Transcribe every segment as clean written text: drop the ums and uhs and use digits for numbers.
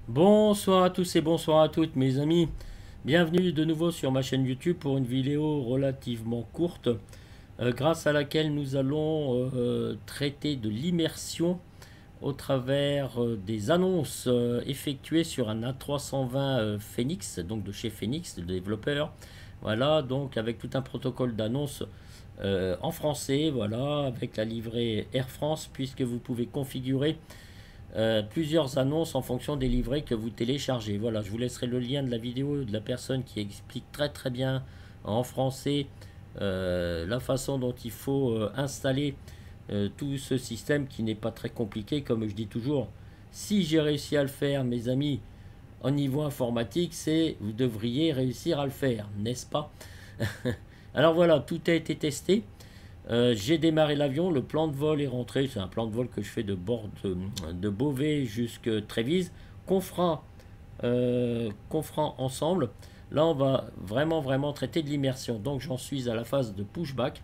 Bonsoir à tous et bonsoir à toutes mes amis. Bienvenue de nouveau sur ma chaîne YouTube pour une vidéo relativement courte grâce à laquelle nous allons traiter de l'immersion au travers des annonces effectuées sur un A320 Phoenix, donc de chez Phoenix, le développeur. Voilà, donc avec tout un protocole d'annonce en français, voilà, avec la livrée Air France, puisque vous pouvez configurer plusieurs annonces en fonction des livrets que vous téléchargez. Voilà, je vous laisserai le lien de la vidéo de la personne qui explique très très bien en français la façon dont il faut installer tout ce système qui n'est pas très compliqué, comme je dis toujours. Si j'ai réussi à le faire, mes amis, au niveau informatique, c'est vous devriez réussir à le faire, n'est-ce pas? Alors voilà, tout a été testé. J'ai démarré l'avion, le plan de vol est rentré, c'est un plan de vol que je fais de Beauvais jusqu'à Trévise, qu'on fera ensemble. Là, on va vraiment traiter de l'immersion. Donc, j'en suis à la phase de pushback,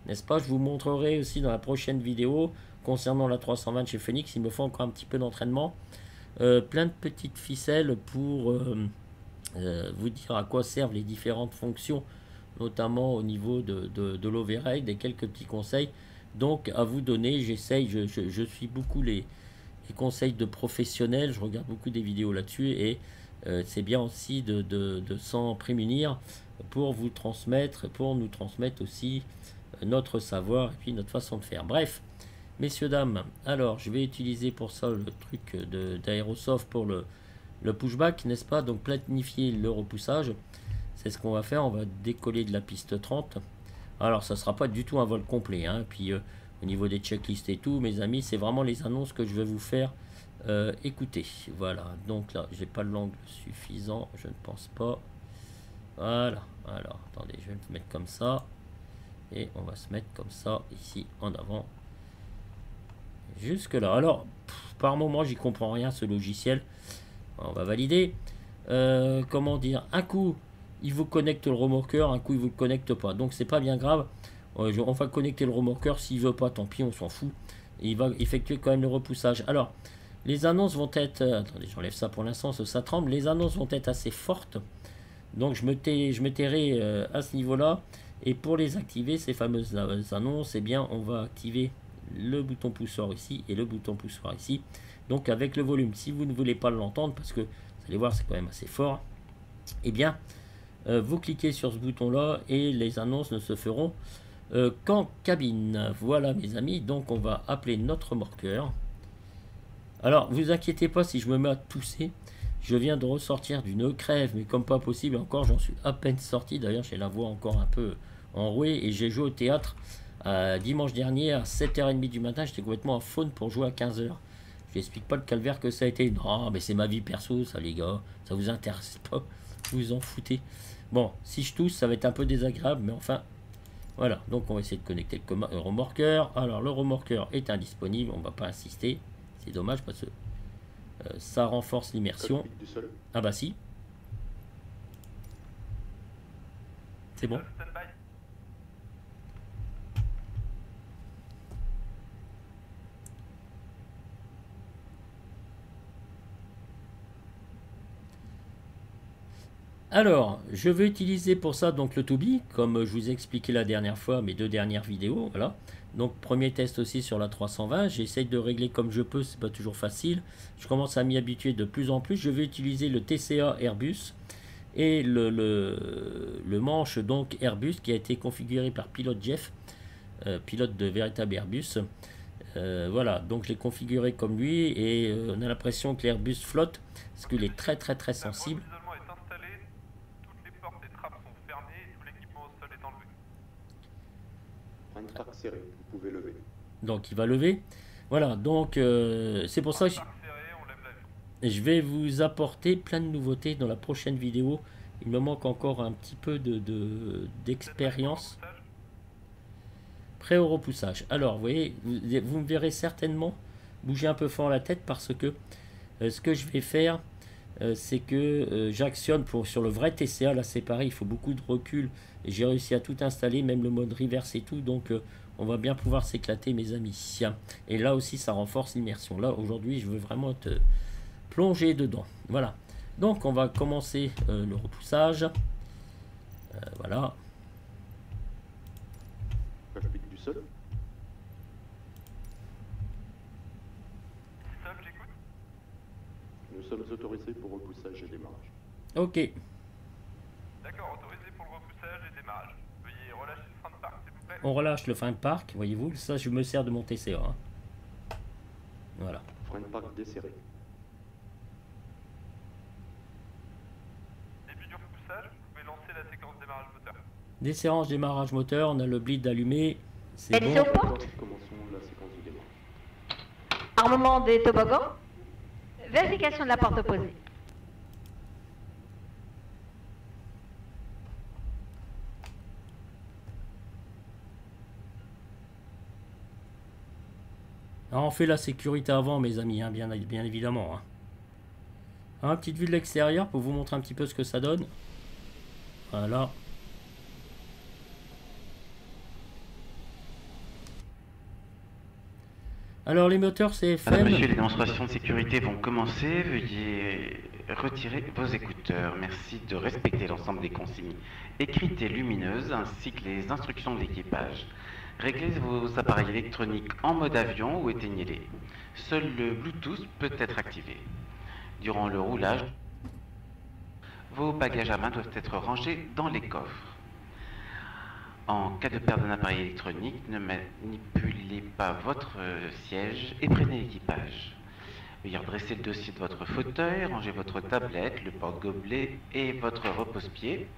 n'est-ce pas? Je vous montrerai aussi dans la prochaine vidéo concernant la 320 chez Phoenix. Il me faut encore un petit peu d'entraînement. Plein de petites ficelles pour vous dire à quoi servent les différentes fonctions, notamment au niveau de l'override et quelques petits conseils. Donc à vous donner, j'essaye, je suis beaucoup les conseils de professionnels, je regarde beaucoup des vidéos là-dessus et c'est bien aussi de s'en prémunir pour vous transmettre, pour nous transmettre aussi notre savoir et puis notre façon de faire. Bref, messieurs, dames, alors je vais utiliser pour ça le truc d'Aerosoft pour le pushback, n'est-ce pas? Donc planifier le repoussage. C'est ce qu'on va faire, on va décoller de la piste 30. Alors ça sera pas du tout un vol complet, hein. Puis au niveau des checklists et tout, mes amis, c'est vraiment les annonces que je vais vous faire écouter. Voilà, donc là, j'ai pas l'angle suffisant, je ne pense pas. Voilà, alors attendez, je vais me mettre comme ça. Et on va se mettre comme ça, ici, en avant. Jusque là. Alors, par moment, j'y comprends rien, ce logiciel. On va valider. Comment dire, un coup il vous connecte le remorqueur, un coup il vous le connecte pas, donc c'est pas bien grave. On va connecter le remorqueur, s'il veut pas tant pis, on s'en fout, et il va effectuer quand même le repoussage. Alors les annonces vont être attendez, j'enlève ça pour l'instant, ça tremble. Les annonces vont être assez fortes, donc je me tairai à ce niveau là. Et pour les activer, ces fameuses annonces, eh bien on va activer le bouton poussoir ici et le bouton poussoir ici, donc avec le volume. Si vous ne voulez pas l'entendre, parce que vous allez voir c'est quand même assez fort, eh bien vous cliquez sur ce bouton là et les annonces ne se feront qu'en cabine. Voilà mes amis, donc on va appeler notre remorqueur. Alors vous inquiétez pas si je me mets à tousser, je viens de ressortir d'une crève, mais comme pas possible encore, j'en suis à peine sorti. D'ailleurs j'ai la voix encore un peu enrouée et j'ai joué au théâtre dimanche dernier à 7h30 du matin. J'étais complètement en faune pour jouer à 15h. Je n'explique pas le calvaire que ça a été. Non mais c'est ma vie perso ça les gars, ça vous intéresse pas, vous en foutez. Bon, si je tousse, ça va être un peu désagréable, mais enfin, voilà. Donc, on va essayer de connecter le remorqueur. Alors, le remorqueur est indisponible, on ne va pas insister. C'est dommage parce que ça renforce l'immersion. Ah bah si, c'est bon. Alors, je vais utiliser pour ça donc le Tobii, comme je vous ai expliqué la dernière fois, mes deux dernières vidéos, voilà. Donc, premier test aussi sur la 320, j'essaye de régler comme je peux, c'est pas toujours facile. Je commence à m'y habituer de plus en plus. Je vais utiliser le TCA Airbus et le manche donc Airbus qui a été configuré par Pilote Jeff, pilote de véritable Airbus. Voilà, donc je l'ai configuré comme lui et on a l'impression que l'Airbus flotte parce qu'il est très sensible. Handtag serré, vous pouvez lever. Donc il va lever. Voilà, donc c'est pour ça que je vais vous apporter plein de nouveautés dans la prochaine vidéo. Il me manque encore un petit peu d'expérience. Prêt au repoussage. Alors, vous voyez, vous me verrez certainement bouger un peu fort la tête parce que ce que je vais faire, c'est que j'actionne sur le vrai TCA. Là, c'est pareil, il faut beaucoup de recul. Et j'ai réussi à tout installer, même le mode reverse et tout. Donc, on va bien pouvoir s'éclater, mes amis. Et là aussi, ça renforce l'immersion. Là, aujourd'hui, je veux vraiment être plonger dedans. Voilà. Donc on va commencer le repoussage. Voilà. Cockpit du sol. Stop, j'écoute. Nous sommes autorisés pour repoussage et démarrage. Ok. D'accord, autorisé pour le repoussage et démarrage. Veuillez relâcher le frein de parc, s'il vous plaît. On relâche le frein de parc, voyez-vous. Ça, je me sers de mon TCA. Hein. Voilà. Frein de parc desserré. Début du repoussage, vous pouvez lancer la séquence démarrage moteur. Desserrage, démarrage moteur. On a le bleed allumé. C'est Elle est bon. au port. Commençons la séquence du démarrage. Armement des toboggans. Vérification de la porte opposée. Alors, on fait la sécurité avant, mes amis, hein, bien évidemment. Hein. Petite vue de l'extérieur pour vous montrer un petit peu ce que ça donne. Voilà. Alors, les moteurs CFM... Madame, monsieur, les démonstrations de sécurité vont commencer. Veuillez retirer vos écouteurs. Merci de respecter l'ensemble des consignes écrites et lumineuses, ainsi que les instructions de l'équipage. Réglez vos appareils électroniques en mode avion ou éteignez-les. Seul le Bluetooth peut être activé. Durant le roulage, vos bagages à main doivent être rangés dans les coffres. En cas de perte d'un appareil électronique, ne manipulez pas votre siège et prenez l'équipage. Veuillez redresser le dossier de votre fauteuil, rangez votre tablette, le porte-gobelet et votre repose-pied.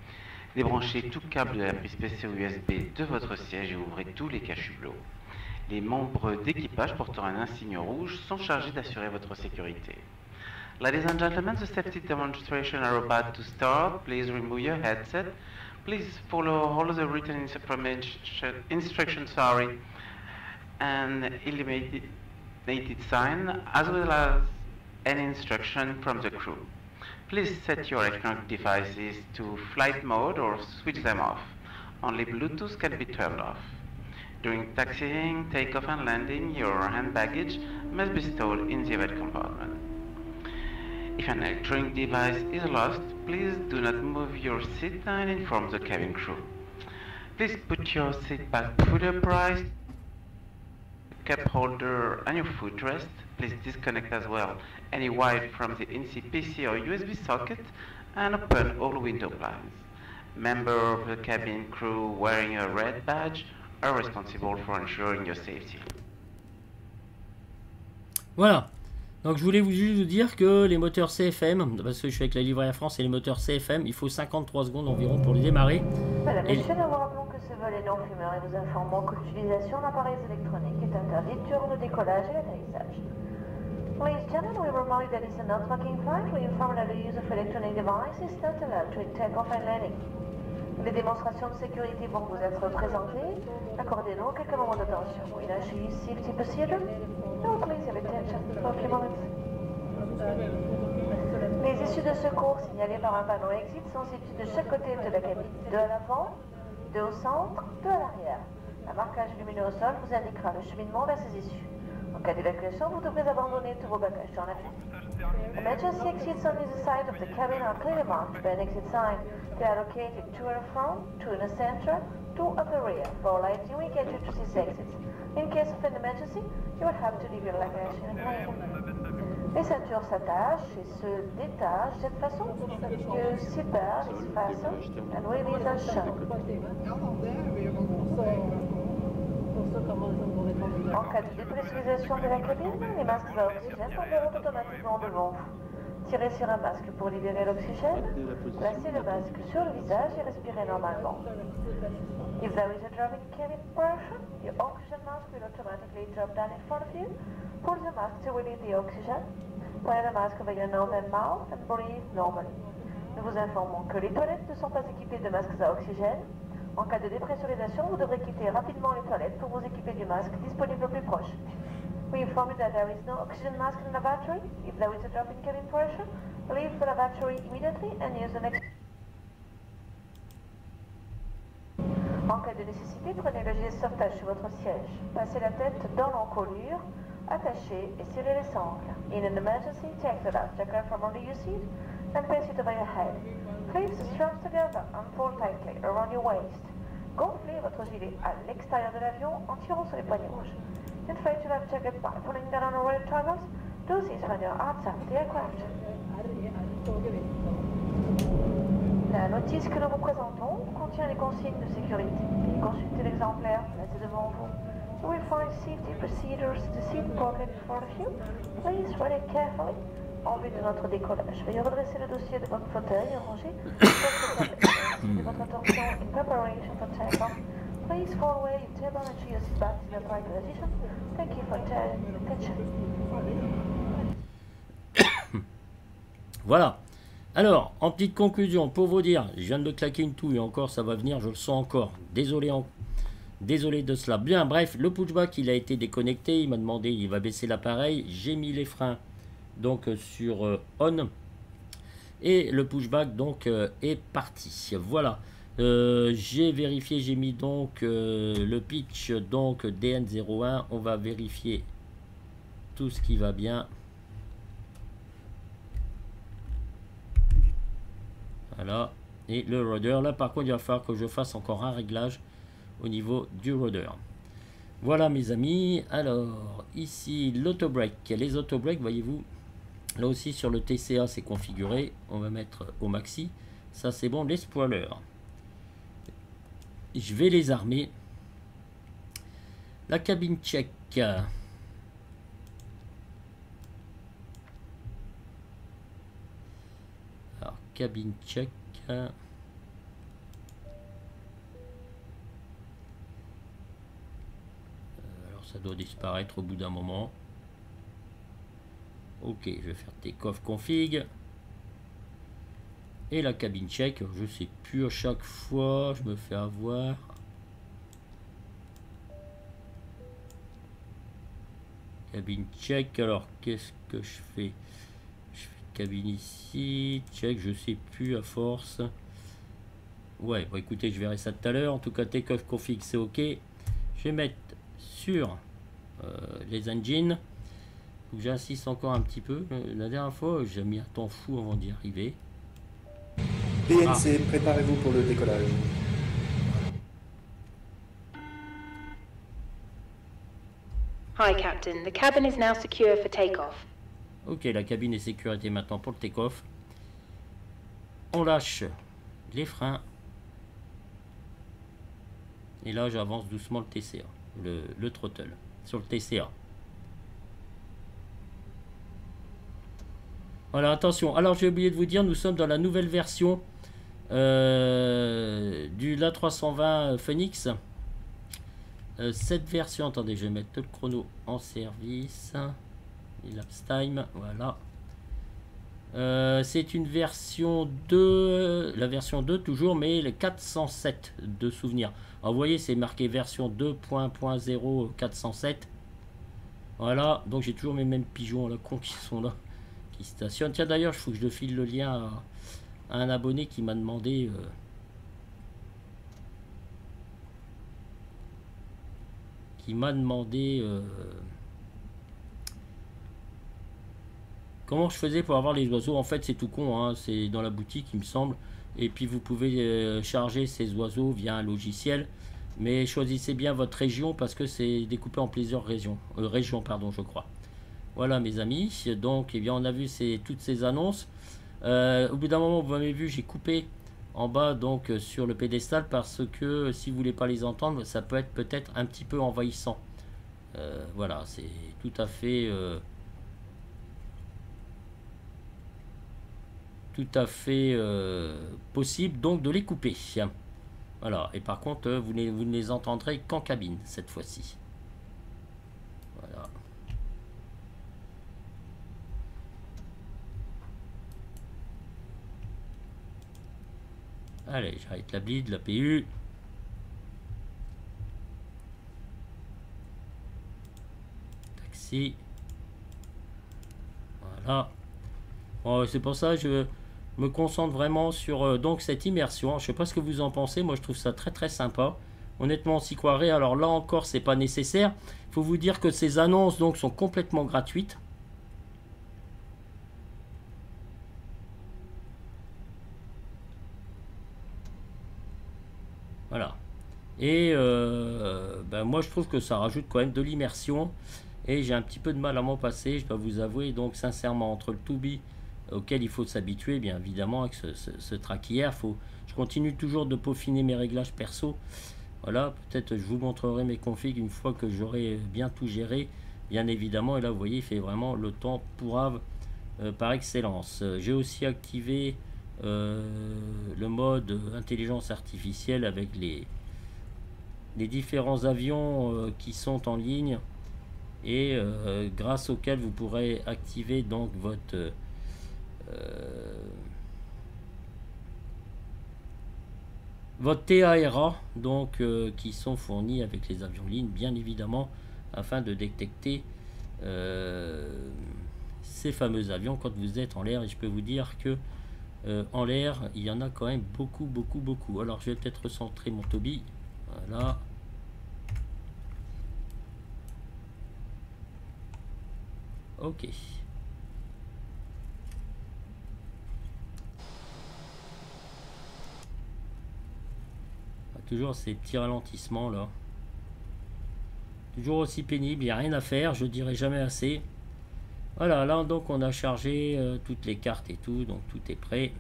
Débranchez tout câble de la prise PC ou USB de votre siège et ouvrez tous les cache-hublot. Les membres d'équipage portant un insigne rouge sont chargés d'assurer votre sécurité. Ladies and gentlemen, the safety demonstration are about to start. Please remove your headset. Please follow all the written instructions, and illuminated sign, as well as any instruction from the crew. Please set your electronic devices to flight mode or switch them off. Only Bluetooth can be turned off. During taxiing, takeoff and landing, your hand baggage must be stored in the overhead compartment. If an electronic device is lost, please do not move your seat and inform the cabin crew. Please put your seat back fully upright, cup holder and your footrest. Please disconnect as well any wire from the NC PC or USB socket and open all window blinds. Members of the cabin crew wearing a red badge are responsible for ensuring your safety. Voilà. Donc je voulais juste vous dire que les moteurs CFM, parce que je suis avec la livrée Air France et les moteurs CFM, il faut 53 secondes environ pour les démarrer. Madame, Et- messieurs, nous vous rappelons que ce vol est non fumeur et vous informons que l'utilisation d'appareils électroniques est interdite durant le décollage et l'atterrissage. Ladies and gentlemen, we remind you that it's a non-smoking flight. We inform that the use of electronic devices is not allowed during takeoff and landing. Les démonstrations de sécurité vont vous être présentées. Accordez-nous quelques moments d'attention. We now show you safety procedure. Now please have attention for a few moments. Les issues de secours signalées par un panneau exit sont situées de chaque côté de la cabine. Deux à l'avant, deux au centre, deux à l'arrière. Un marquage lumineux au sol vous indiquera le cheminement vers ces issues. En cas d'évacuation, vous devrez abandonner tous vos bagages dans la cabine. Emergency exits on either side of the cabin are clearly marked by an exit sign. They are located two at the front, two in the center, two at the rear. For lighting, we get you to these exits. In case of an emergency, you will have to leave your luggage in a plane. Les ceintures s'attachent et se détachent de cette façon. Your seatbelt is fastened and release are shown. En cas de dépressurisation de la cabine, les masques à oxygène tomberont automatiquement devant vous. Tirez sur un masque pour libérer l'oxygène. Placez le masque sur le visage et respirez normalement. If there is a drop in cabin pressure, your oxygen mask will automatically drop down in front of you. Pull the mask to release the oxygen. Prenez le masque over your nose and mouth and breathe normally. Nous vous informons que les toilettes ne sont pas équipées de masques à oxygène. En cas de dépressurisation, vous devrez quitter rapidement les toilettes pour vous équiper du masque disponible au plus proche. We inform you that there is no oxygen mask in the lavatory. If there is a drop in cabin pressure, leave the lavatory immediately and use the next. En cas de nécessité, prenez le gilet de sauvetage sur votre siège. Passez la tête dans l'encolure. Attachez et serrez les sangles. In an emergency, take the life jacket from under your seat and place it over your head. Place the straps together and pull tightly around your waist. Gonflez votre gilet à l'extérieur de l'avion en tirant sur les poignées rouges. Inflate your life jacket by pulling down on the red triangles. Do this when you're outside the aircraft. La notice que nous vous présentons contient les consignes de sécurité. Consultez l'exemplaire placé devant vous. You will find safety procedures to seat pocket in front of you. Please read it carefully. En vue de notre décollage, veuillez redresser le dossier de votre fauteuil et ranger de votre attention in preparation for takeoff. Please fold away your table and ensure your seat back in the right position. Thank you for your attention. Voilà. Alors, en petite conclusion, pour vous dire, je viens de claquer une touille, encore ça va venir, je le sens encore. Désolé de cela. Bien, bref, le pushback, il a été déconnecté, il m'a demandé, il va baisser l'appareil, j'ai mis les freins donc sur on, et le pushback donc est parti. Voilà, j'ai vérifié, j'ai mis donc le pitch donc DN01, on va vérifier tout ce qui va bien. Voilà, et le rudder, là par contre il va falloir que je fasse encore un réglage au niveau du rudder. Voilà mes amis, alors ici l'auto-break, les auto-break, voyez-vous, là aussi sur le TCA c'est configuré, on va mettre au maxi, ça c'est bon. Les spoilers, je vais les armer. La cabine check, alors cabine check, alors ça doit disparaître au bout d'un moment. Ok, je vais faire take-off config et la cabine check, je sais plus, à chaque fois je me fais avoir. Cabine check, alors qu'est-ce que je fais? Je fais cabine ici, check, je sais plus à force. Ouais, bon écoutez, je verrai ça tout à l'heure. En tout cas, take-off config c'est ok. Je vais mettre sur les engines. J'insiste encore un petit peu. La dernière fois, j'ai mis un temps fou avant d'y arriver. PNC, préparez-vous pour le décollage. Hi, Captain. The cabin is now secure for takeoff. Ok, la cabine est sécurité maintenant pour le take-off. On lâche les freins. Et là, j'avance doucement le TCA, le throttle, sur le TCA. Voilà, attention. Alors, j'ai oublié de vous dire, nous sommes dans la nouvelle version du l'A320 Phoenix. Cette version, attendez, je vais mettre le chrono en service. Elapse time, voilà. C'est une version 2, la version 2 toujours, mais le 407 de souvenir. Alors, vous voyez, c'est marqué version 2.0 407. Voilà, donc j'ai toujours mes mêmes pigeons à la con qui sont là, qui stationnent. Tiens, d'ailleurs, il faut que je file le lien à un abonné qui m'a demandé... comment je faisais pour avoir les oiseaux. En fait c'est tout con, hein, c'est dans la boutique il me semble, et puis vous pouvez charger ces oiseaux via un logiciel, mais choisissez bien votre région parce que c'est découpé en plusieurs régions, je crois. Voilà mes amis, donc eh bien, on a vu toutes ces annonces. Au bout d'un moment, vous m'avez vu, j'ai coupé en bas donc sur le pédestal parce que si vous voulez pas les entendre, ça peut être peut-être un petit peu envahissant. Voilà, c'est tout à fait possible donc de les couper. Voilà, et par contre vous ne les entendrez qu'en cabine cette fois-ci. Voilà. Allez, j'arrête la bleed, la PU. Taxi. Voilà. Bon, c'est pour ça que je me concentre vraiment sur donc cette immersion. Je sais pas ce que vous en pensez. Moi, je trouve ça très très sympa. honnêtement, on s'y croirait. Alors là encore, c'est pas nécessaire. Il faut vous dire que ces annonces donc sont complètement gratuites. Voilà. Et ben moi, je trouve que ça rajoute quand même de l'immersion. Et j'ai un petit peu de mal à m'en passer, je dois vous avouer. Donc sincèrement, entre le to-be auquel il faut s'habituer, bien évidemment, avec ce track hier, je continue toujours de peaufiner mes réglages perso. Voilà, peut-être je vous montrerai mes configs une fois que j'aurai bien tout géré, bien évidemment. Et là, vous voyez, il fait vraiment le temps pourrave par excellence. J'ai aussi activé le mode intelligence artificielle avec les différents avions qui sont en ligne et grâce auxquels vous pourrez activer donc votre TARA, donc qui sont fournis avec les avions lignes, bien évidemment, afin de détecter ces fameux avions quand vous êtes en l'air. Et je peux vous dire que en l'air, il y en a quand même beaucoup. Alors, je vais peut-être recentrer mon Toby. Voilà. Ok. Toujours ces petits ralentissements là. Toujours aussi pénible, il n'y a rien à faire, je dirais jamais assez. Voilà, là donc on a chargé toutes les cartes et tout, donc tout est prêt.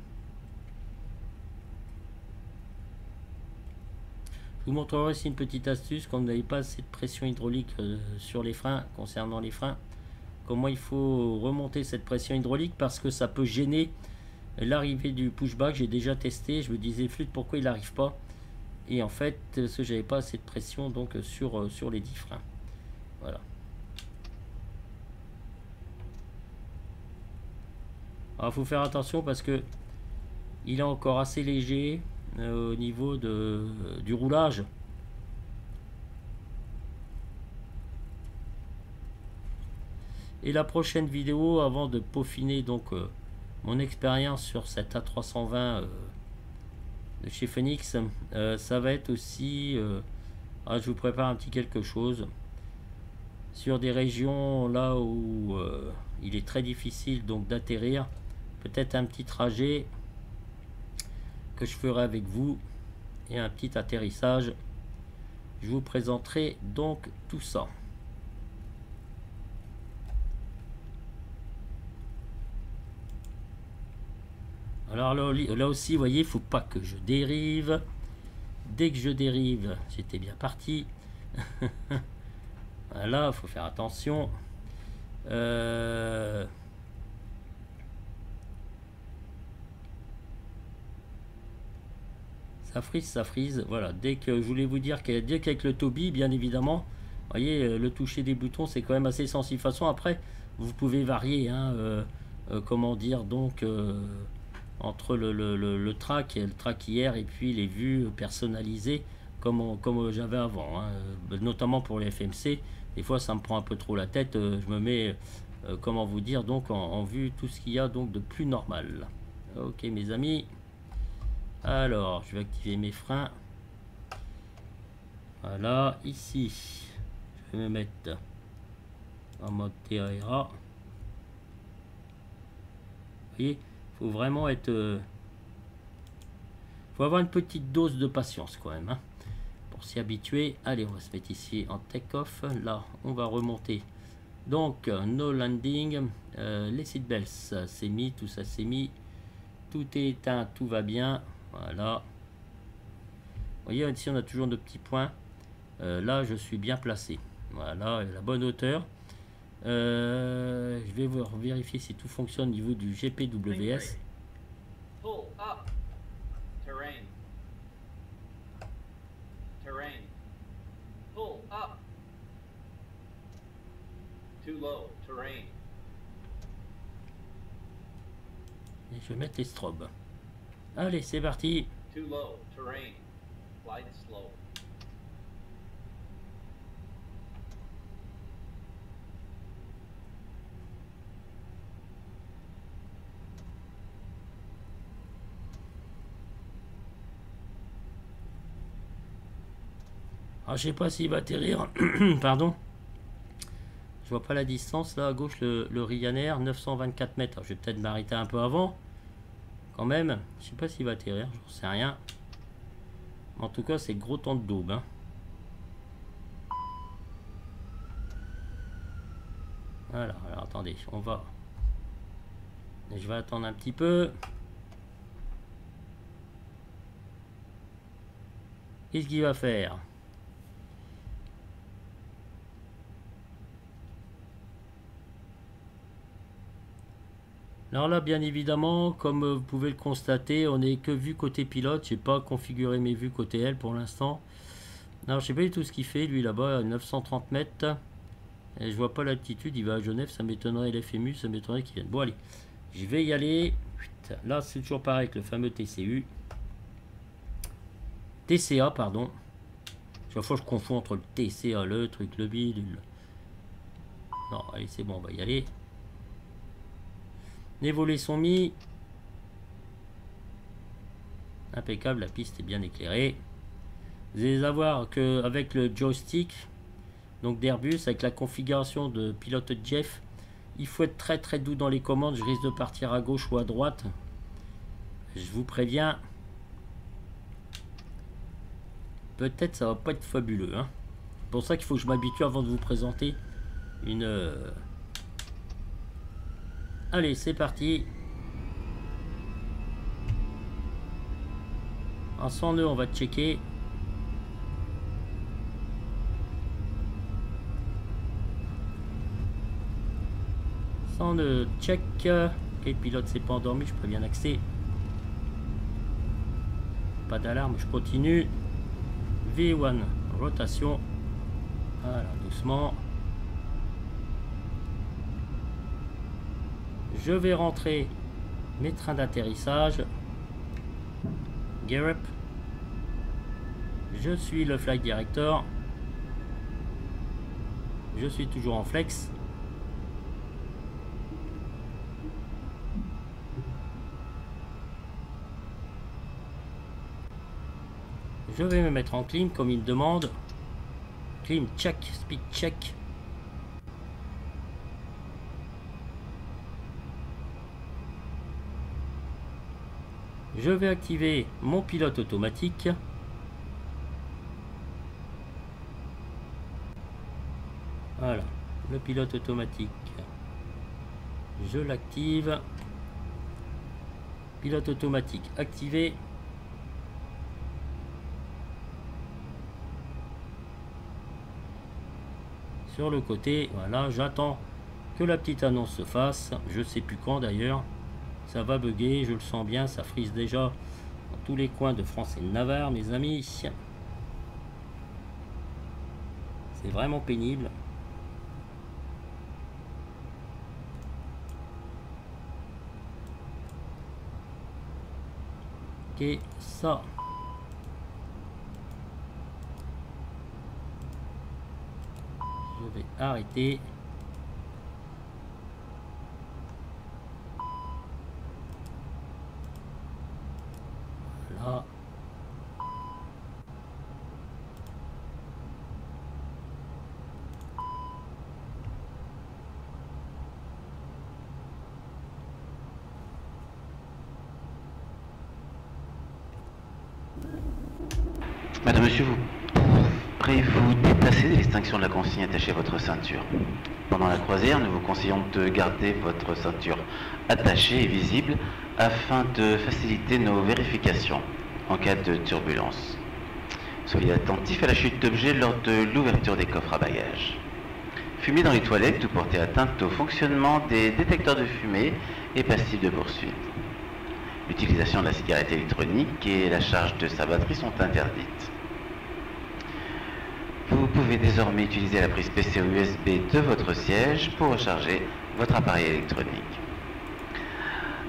Je vous montrerai aussi une petite astuce quand vous n'avez pas assez de pression hydraulique sur les freins, concernant les freins. Comment il faut remonter cette pression hydraulique parce que ça peut gêner l'arrivée du pushback. J'ai déjà testé, je me disais flûte pourquoi il n'arrive pas. Et en fait, parce que j'avais pas assez de pression donc sur les 10 freins. Voilà. Alors, il faut faire attention parce que il est encore assez léger au niveau du roulage. Et la prochaine vidéo, avant de peaufiner donc mon expérience sur cette A320 de chez Phoenix, ça va être aussi je vous prépare un petit quelque chose sur des régions là où il est très difficile donc d'atterrir, peut-être un petit trajet que je ferai avec vous et un petit atterrissage. Je vous présenterai donc tout ça. Alors là aussi, vous voyez, il faut pas que je dérive. Dès que je dérive, j'étais bien parti. Voilà, il faut faire attention. Ça frise. Voilà, dès que je voulais vous dire dès qu'avec le Toby, bien évidemment, vous voyez, le toucher des boutons, c'est quand même assez sensible. De toute façon, après, vous pouvez varier, hein, comment dire, donc... entre le track hier et puis les vues personnalisées comme j'avais avant, hein. Notamment pour les FMC, des fois ça me prend un peu trop la tête, je me mets comment vous dire donc en vue tout ce qu'il y a donc de plus normal. Ok mes amis, alors je vais activer mes freins. Voilà, ici je vais me mettre en mode TARA. Vous voyez, faut vraiment être faut avoir une petite dose de patience quand même, hein, pour s'y habituer. Allez, on va se mettre ici en take off. Là on va remonter donc no landing, les seatbelts c'est mis, tout ça c'est mis, tout est éteint, tout va bien. Voilà, vous voyez ici on a toujours de petits points. Là je suis bien placé, voilà, à la bonne hauteur. Je vais vous vérifier si tout fonctionne au niveau du GPWS. Pull up. Terrain. Terrain. Pull up. Too low. Terrain. Et je vais mettre les strobes. Allez, c'est parti. Too low. Terrain. Glide slow. Alors, je sais pas s'il va atterrir. Pardon. Je vois pas la distance là à gauche, le Ryanair, 924 mètres. Alors, je vais peut-être m'arrêter un peu avant. Quand même. Je sais pas s'il va atterrir, j'en sais rien. En tout cas, c'est gros temps de daube. Hein. Voilà, alors attendez, on va. Je vais attendre un petit peu. Qu'est-ce qu'il va faire? Alors là, bien évidemment, comme vous pouvez le constater, on n'est que vu côté pilote. J'ai pas configuré mes vues côté L pour l'instant. Alors, je sais pas du tout ce qu'il fait, lui, là-bas, à 930 mètres. Et je vois pas l'altitude, il va à Genève, ça m'étonnerait l'FMU, ça m'étonnerait qu'il vienne. Bon, allez, je vais y aller. Là, c'est toujours pareil avec le fameux TCA, pardon. Chaque fois, je confonds entre le TCA, le truc, le bidule. Non, allez, c'est bon, on va y aller. Les volets sont mis. Impeccable, la piste est bien éclairée. Vous allez savoir qu'avec le joystick donc d'Airbus, avec la configuration de pilote Jeff, il faut être très très doux dans les commandes. Je risque de partir à gauche ou à droite. Je vous préviens. Peut-être ça va pas être fabuleux. Hein. C'est pour ça qu'il faut que je m'habitue avant de vous présenter une... Allez, c'est parti. En 100 nœuds, on va checker. Sans nœuds, check. Ok, le pilote s'est pas endormi, je peux bien axer. Pas d'alarme, je continue. V1, rotation. Voilà, doucement. Je vais rentrer mes trains d'atterrissage. Gear up. Je suis le flight director. Je suis toujours en flex. Je vais me mettre en clim comme il me demande. Clim check, speed check. Je vais activer mon pilote automatique. Voilà, le pilote automatique. Je l'active. Pilote automatique activé. Sur le côté, voilà, j'attends que la petite annonce se fasse. Je sais plus quand d'ailleurs. Ça va bugger, je le sens bien, ça frise déjà dans tous les coins de France et de Navarre, mes amis. C'est vraiment pénible. Ok, ça. Je vais arrêter. Voilà. Madame, monsieur, vous pourrez-vous déplacer des distinctions de la consigne attachée à votre ceinture? Pendant la croisière, nous vous conseillons de garder votre ceinture attachée et visible afin de faciliter nos vérifications en cas de turbulence. Soyez attentifs à la chute d'objets lors de l'ouverture des coffres à bagages. Fumer dans les toilettes ou porter atteinte au fonctionnement des détecteurs de fumée est passible de poursuite. L'utilisation de la cigarette électronique et la charge de sa batterie sont interdites. Vous pouvez désormais utiliser la prise PC ou USB de votre siège pour recharger votre appareil électronique.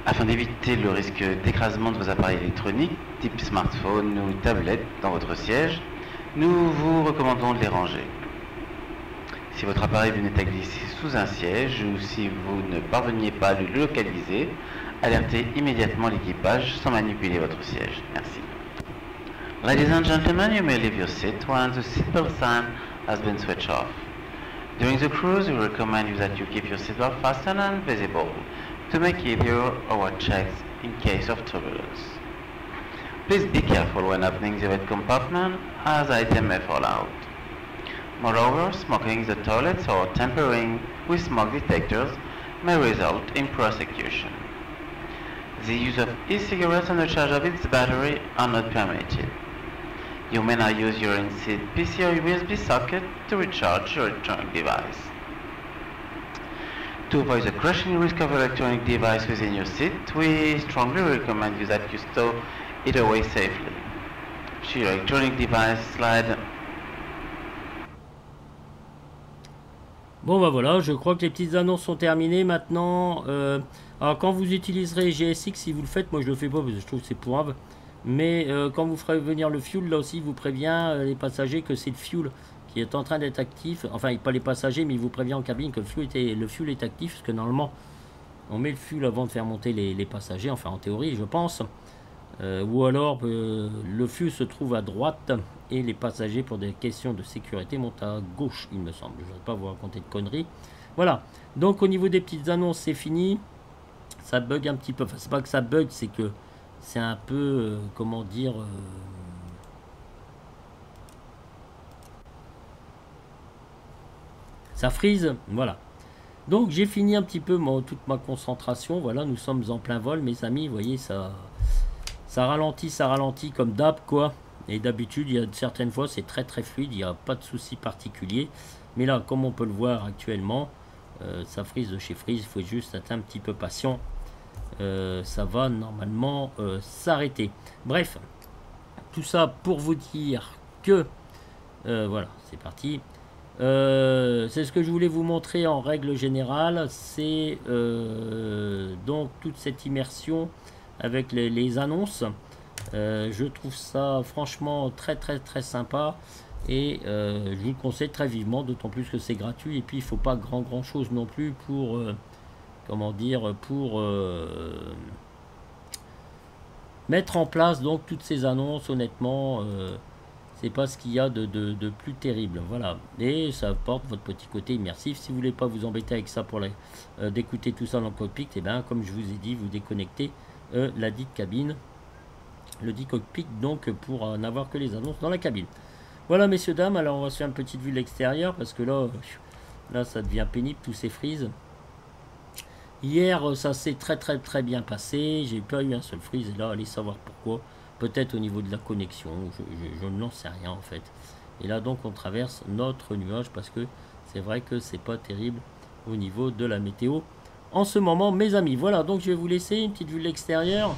Afin d'éviter le risque d'écrasement de vos appareils électroniques, type smartphone ou tablette dans votre siège, nous vous recommandons de les ranger. Si votre appareil venait à glisser sous un siège ou si vous ne parveniez pas à le localiser, alertez immédiatement l'équipage sans manipuler votre siège. Merci. Ladies and gentlemen, you may leave your seat once the seatbelt sign has been switched off. During the cruise, we recommend you that you keep your seatbelt fastened and visible to make easier our checks in case of turbulence. Please be careful when opening the overhead compartment, as items may fall out. Moreover, smoking in the toilets or tampering with smoke detectors may result in prosecution. The use of e-cigarettes and the charge of its battery are not permitted. You may not use your in-seat PC or USB socket to recharge your electronic device. To avoid the crushing risk of electronic device within your seat, we strongly recommend you that you stow it away safely. Should your electronic device slide. Bon bah voilà, je crois que les petites annonces sont terminées maintenant. Alors quand vous utiliserez GSX, si vous le faites, moi je le fais pas parce que je trouve que c'est pourrave. Mais quand vous ferez venir le fuel, là aussi vous prévient les passagers que c'est le fuel qui est en train d'être actif. Enfin pas les passagers, mais il vous prévient en cabine que le fuel est actif. Parce que normalement on met le fuel avant de faire monter les passagers, enfin en théorie je pense. Ou alors le fuel se trouve à droite et les passagers pour des questions de sécurité montent à gauche il me semble. Je ne vais pas vous raconter de conneries. Voilà, donc au niveau des petites annonces c'est fini. Ça bug un petit peu, enfin c'est pas que ça bug, c'est que c'est un peu, comment dire, ça freeze, voilà. Donc j'ai fini un petit peu toute ma concentration, voilà, nous sommes en plein vol mes amis, vous voyez, ça ralentit comme d'hab quoi. Et d'habitude, il y a certaines fois c'est très très fluide, il n'y a pas de souci particulier. Mais là, comme on peut le voir actuellement, ça freeze de chez freeze, il faut juste être un petit peu patient. Ça va normalement s'arrêter. Bref, tout ça pour vous dire que voilà, c'est parti. C'est ce que je voulais vous montrer en règle générale. C'est donc toute cette immersion avec les annonces. Je trouve ça franchement très très sympa. Et je vous le conseille très vivement, d'autant plus que c'est gratuit. Et puis il ne faut pas grand chose non plus pour... comment dire, pour mettre en place donc toutes ces annonces. Honnêtement, c'est pas ce qu'il y a de plus terrible, voilà. Et ça apporte votre petit côté immersif. Si vous voulez pas vous embêter avec ça pour d'écouter tout ça dans le cockpit, et bien comme je vous ai dit, vous déconnectez la dite cabine, le dit cockpit, donc pour n'avoir que les annonces dans la cabine. Voilà messieurs dames, alors on va se faire une petite vue de l'extérieur parce que là ça devient pénible tous ces frises. Hier, ça s'est très bien passé. J'ai pas eu un seul freeze. Et là, allez savoir pourquoi. Peut-être au niveau de la connexion. Je n'en sais rien en fait. Et là, donc, on traverse notre nuage parce que c'est vrai que c'est pas terrible au niveau de la météo en ce moment, mes amis. Voilà, donc je vais vous laisser une petite vue de l'extérieur.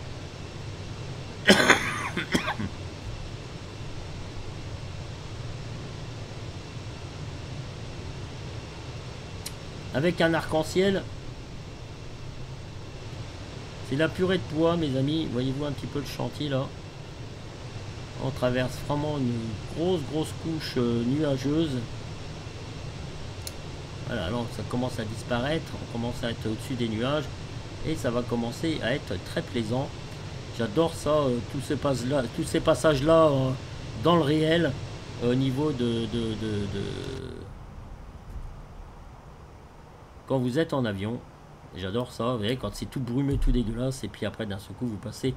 Avec un arc-en-ciel. C'est la purée de pois, mes amis. Voyez-vous un petit peu le chantier là. On traverse vraiment une grosse couche nuageuse. Voilà, alors ça commence à disparaître. On commence à être au-dessus des nuages. Et ça va commencer à être très plaisant. J'adore ça, tous ces passages-là dans le réel. Au niveau quand vous êtes en avion. J'adore ça, vous voyez, quand c'est tout brumeux, tout dégueulasse, et puis après d'un seul coup vous passez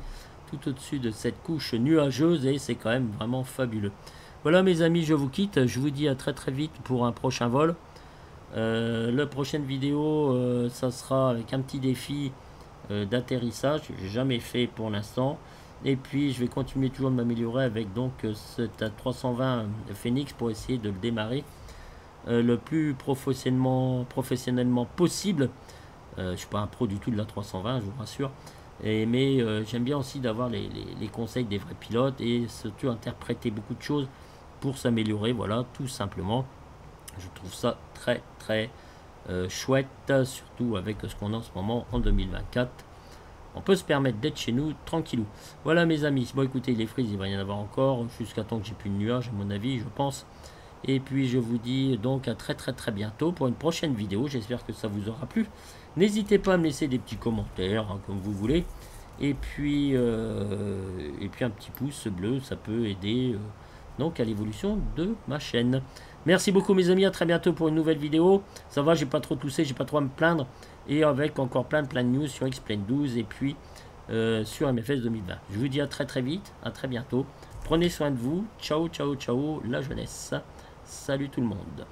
tout au-dessus de cette couche nuageuse et c'est quand même vraiment fabuleux. Voilà mes amis, je vous quitte, je vous dis à très vite pour un prochain vol. La prochaine vidéo, ça sera avec un petit défi d'atterrissage, j'ai jamais fait pour l'instant. Et puis je vais continuer toujours de m'améliorer avec donc cette 320 Phoenix pour essayer de le démarrer le plus professionnellement possible. Je suis pas un pro du tout de la 320, je vous rassure. Mais j'aime bien aussi d'avoir les conseils des vrais pilotes et surtout interpréter beaucoup de choses pour s'améliorer. Voilà, tout simplement. Je trouve ça très chouette, surtout avec ce qu'on a en ce moment en 2024. On peut se permettre d'être chez nous tranquillou. Voilà mes amis. Bon écoutez, les frises, il va y en avoir encore jusqu'à temps que j'ai plus de nuages à mon avis, je pense. Et puis je vous dis donc à très bientôt pour une prochaine vidéo. J'espère que ça vous aura plu. N'hésitez pas à me laisser des petits commentaires, hein, comme vous voulez. Et puis un petit pouce bleu, ça peut aider donc à l'évolution de ma chaîne. Merci beaucoup mes amis, à très bientôt pour une nouvelle vidéo. Ça va, j'ai pas trop toussé, j'ai pas trop à me plaindre. Et avec encore plein de news sur X-Plane 12 et puis sur MFS 2020. Je vous dis à très vite, à très bientôt. Prenez soin de vous. Ciao, ciao, ciao, la jeunesse. Salut tout le monde.